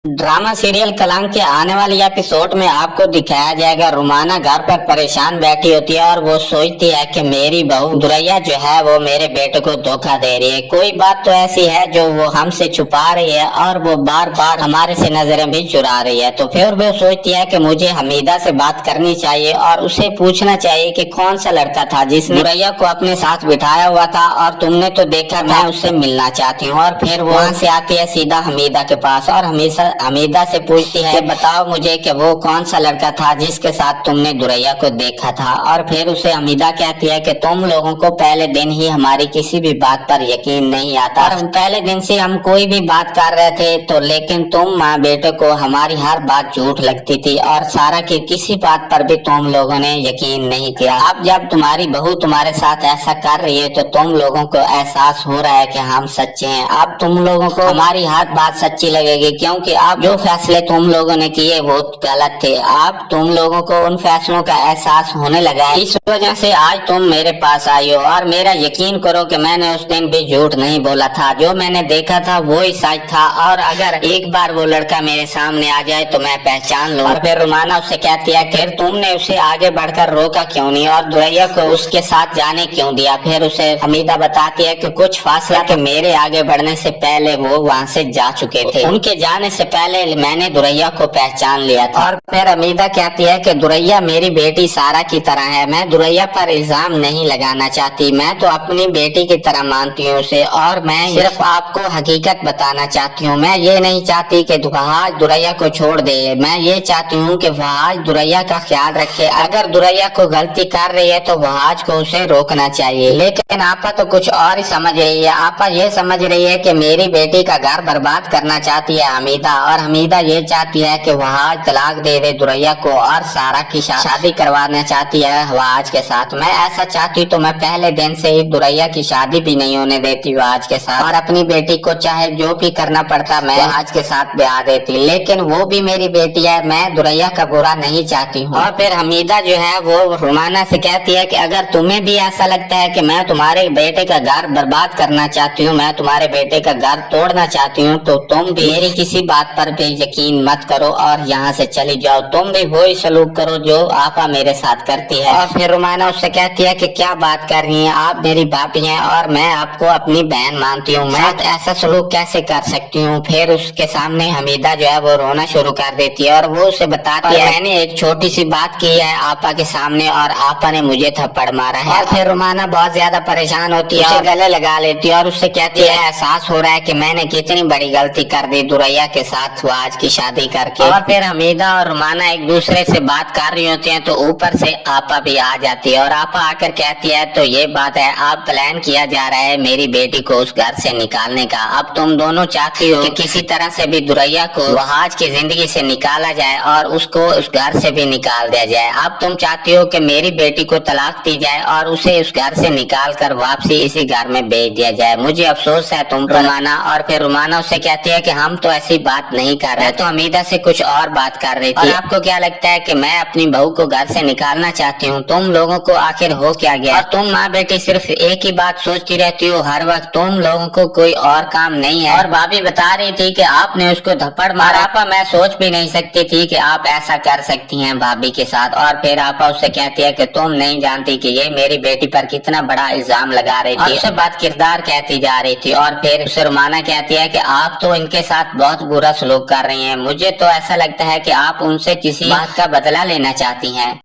Drama serial कलंक के आने वाली एपिसोड में आपको दिखाया जाएगा रुमाना घर पर परेशान बैठी होती है और वो सोचती है कि मेरी बहू दुरैया जो है वो मेरे बेटे को धोखा दे रही है। कोई बात तो ऐसी है जो वो हमसे छुपा रही है और वो बार बार हमारे से नजरें भी चुरा रही है। तो फिर वो सोचती है कि मुझे हमीदा से बात करनी चाहिए और उसे पूछना चाहिए कि कौन सा लड़का था जिसने दुरैया को अपने साथ बिठाया हुआ था और तुमने तो देखा, मैं उससे मिलना चाहती हूँ। और फिर वो वहाँ से आती है सीधा हमीदा के पास और हमीदा से पूछती है बताओ मुझे कि वो कौन सा लड़का था जिसके साथ तुमने दुरैया को देखा था। और फिर उसे हमीदा कहती है कि तुम लोगों को पहले दिन ही हमारी किसी भी बात पर यकीन नहीं आता और पहले दिन से हम कोई भी बात कर रहे थे तो लेकिन तुम माँ बेटे को हमारी हर बात झूठ लगती थी और सारा की किसी बात पर भी तुम लोगों ने यकीन नहीं किया। अब जब तुम्हारी बहू तुम्हारे साथ ऐसा कर रही है तो तुम लोगों को एहसास हो रहा है कि हम सच्चे हैं। अब तुम लोगों को हमारी हर बात सच्ची लगेगी क्योंकि अब जो फैसले तुम लोगों ने किए वो गलत थे। अब तुम लोगों को उन फैसलों का एहसास होने लगा है, इस वजह से आज तुम मेरे पास आई हो। और मेरा यकीन करो कि मैंने उस दिन भी झूठ नहीं बोला था, जो मैंने देखा था वो ही सच था। और अगर एक बार वो लड़का मेरे सामने आ जाए तो मैं पहचान लूं। और फिर रुमाना उससे कहती है फिर तुमने उसे आगे बढ़कर रोका क्यों नहीं और दुरैया को उसके साथ जाने क्यों दिया। फिर उसे हमीदा बताती है कि कुछ फासला के मेरे आगे बढ़ने से पहले वो वहाँ से जा चुके थे, उनके जाने से पहले मैंने दुरैया को पहचान लिया था। और फिर हमीदा कहती है कि दुरैया मेरी बेटी सारा की तरह है, मैं दुरैया पर इल्जाम नहीं लगाना चाहती, मैं तो अपनी बेटी की तरह मानती हूँ उसे और मैं सिर्फ आपको हकीकत बताना चाहती हूँ। मैं ये नहीं चाहती कि फहाद दुरैया को छोड़ दे, मैं ये चाहती हूँ कि फहाद दुरैया का ख्याल रखे। अगर दुरैया को गलती कर रही है तो फहाद को उसे रोकना चाहिए। लेकिन आपा तो कुछ और ही समझ रही है, आपा ये समझ रही है कि मेरी बेटी का घर बर्बाद करना चाहती है हमीदा, और हमीदा ये चाहती है कि फहाद तलाक दे दे दुरैया को और सारा की शादी करवाना चाहती है फहाद के साथ। मैं ऐसा चाहती तो मैं पहले दिन से ही दुरैया की शादी भी नहीं होने देती फहाद के साथ और अपनी बेटी को चाहे जो भी करना पड़ता मैं फहाद के साथ ब्याह देती, लेकिन वो भी मेरी बेटी है, मैं दुरैया का बुरा नहीं चाहती हूँ। और फिर हमीदा जो है वो रुमाना से कहती है कि अगर तुम्हें भी ऐसा लगता है कि मैं तुम्हारे बेटे का घर बर्बाद करना चाहती हूँ, मैं तुम्हारे बेटे का घर तोड़ना चाहती हूँ, तो तुम भी मेरी किसी बात पर भी यकीन मत करो और यहाँ से चली जाओ। तुम भी वही सलूक करो जो आपा मेरे साथ करती है। और फिर रुमाना उससे कहती है कि क्या बात कर रही हैं आप, मेरी भाभी हैं और मैं आपको अपनी बहन मानती हूँ, मैं ऐसा सलूक कैसे कर सकती हूँ। फिर उसके सामने हमीदा जो है वो रोना शुरू कर देती है और वो उसे बताती है मैंने एक छोटी सी बात की है आपा के सामने और आपा ने मुझे थप्पड़ मारा है। और फिर रुमाना बहुत ज्यादा परेशान होती है, गले लगा लेती है और उससे कहती है एहसास हो रहा है कि मैंने कितनी बड़ी गलती कर दी दुरैया के साथ आज की शादी करके। और फिर हमीदा और रुमाना एक दूसरे से बात कर रही होती हैं तो ऊपर से आपा भी आ जाती है और आपा आकर कहती है तो ये बात है, आप प्लान किया जा रहा है मेरी बेटी को उस घर से निकालने का। अब तुम दोनों चाहती हो कि किसी तरह से भी दुरैया को फहाद की जिंदगी से निकाला जाए और उसको उस घर से भी निकाल दिया जाए। अब तुम चाहती हो कि मेरी बेटी को तलाक दी जाए और उसे उस घर से निकाल कर वापसी इसी घर में भेज दिया जाए। मुझे अफसोस है तुम पर रुमाना। और फिर रुमाना उससे कहती है कि हम तो ऐसी बात नहीं कर रहे, तो हमीदा से कुछ और बात कर रही थी। और आपको क्या लगता है कि मैं अपनी बहू को घर से निकालना चाहती हूँ? तुम लोगों को आखिर हो क्या गया? और तुम माँ बेटी सिर्फ एक ही बात सोचती रहती हो हर वक्त, तुम लोगों को कोई और काम नहीं है। और भाभी बता रही थी कि आपने उसको थप्पड़ मारा। आपा मैं सोच भी नहीं सकती थी कि आप ऐसा कर सकती हैं भाभी के साथ। और फिर आपा उससे कहती है कि तुम नहीं जानती कि ये मेरी बेटी पर कितना बड़ा इल्जाम लगा रही थी, उससे बात किरदार कहती जा रही थी। और फिर उसे रुमाना कहती है कि आप तो इनके साथ बहुत बुरा सलूक कर रही हैं, मुझे तो ऐसा लगता है कि आप उनसे किसी बात का बदला लेना चाहती हैं।